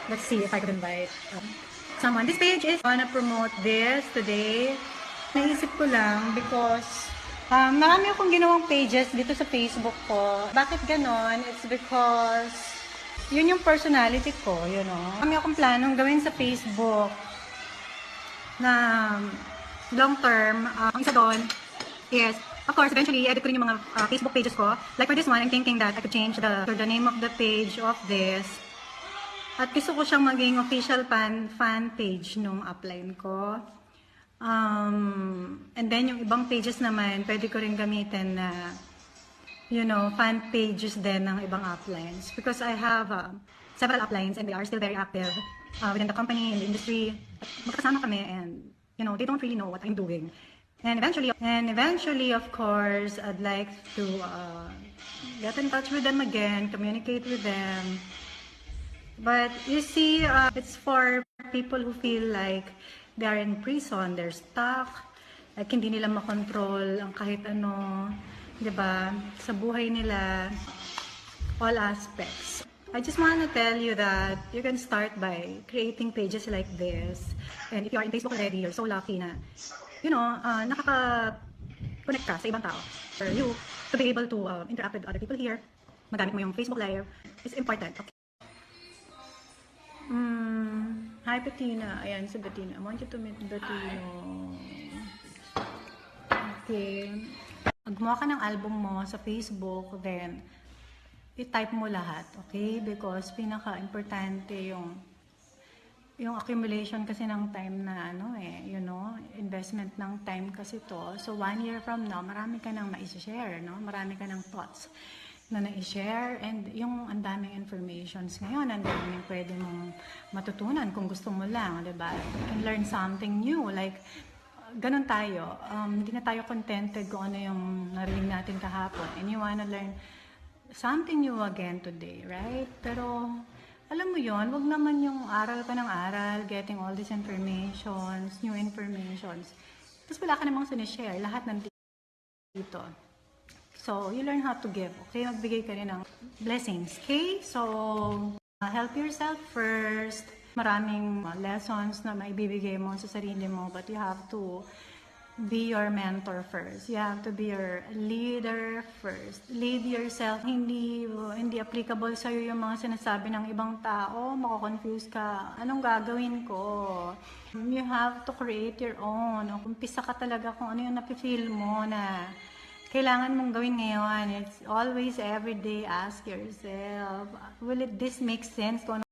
Let's see if I could invite someone. This page is gonna promote this today. Naisip ko lang because marami akong ginawang pages dito sa Facebook ko. Bakit ganon? It's because yun yung personality ko, you know. Marami akong planong gawin sa Facebook na long term. Ang isa doon is, of course, eventually, edit ko rin yung mga Facebook pages ko. Like for this one, I'm thinking that I could change the name of the page of this. At gusto ko siyang maging official fan page nung upline ko. And then yung ibang pages naman, pwede ko rin gamitin na, you know, fan pages din ng ibang uplines. Because I have several uplines and they are still very active within the company, in the industry. At magkasama kami and, you know, they don't really know what I'm doing. And eventually, of course, I'd like to get in touch with them again, communicate with them. But you see, it's for people who feel like they are in prison, they're stuck, like hindi nila makontrol ang kahit ano, di ba, sa buhay nila, all aspects. I just want to tell you that you can start by creating pages like this. And if you are in Facebook already, you're so lucky na, you know, nakaka-connect ka sa ibang tao. For you to be able to interact with other people here, magamit mo yung Facebook Live, is important. Okay. Hi, Bettina. Ayan, si Bettina. I want you to meet Bettina. Okay. Gumawa ka ng album mo sa Facebook, then i-type mo lahat, okay? Because pinaka-importante yung accumulation kasi ng time na you know, investment ng time kasi to. So 1 year from now, marami ka nang ma-share, no? Marami ka nang thoughts na na-share and yung ang daming informations ngayon, ang daming pwede mong matutunan kung gusto mo lang, 'di ba? You can learn something new, like ganun tayo. Hindi na tayo contented kung ano yung narinig natin kahapon and you wanna learn something new again today, right? Pero alam mo yon, wag naman yung aral ka ng aral, getting all these informations, new informations. Tapos wala ka namang sinishare, lahat nandito. So, you learn how to give, okay? Magbigay ka rin ng blessings, okay? So, help yourself first. Maraming lessons na maibibigay mo sa sarili mo, but you have to be your mentor first. You have to be your leader first. Lead yourself. Hindi applicable sa'yo yung mga sinasabi ng ibang tao. Mako-confuse ka. Anong gagawin ko? You have to create your own. Umpisa ka talaga kung ano yung napifeel mo na kailangan mong gawin ngayon. It's always every day ask yourself, will this make sense kung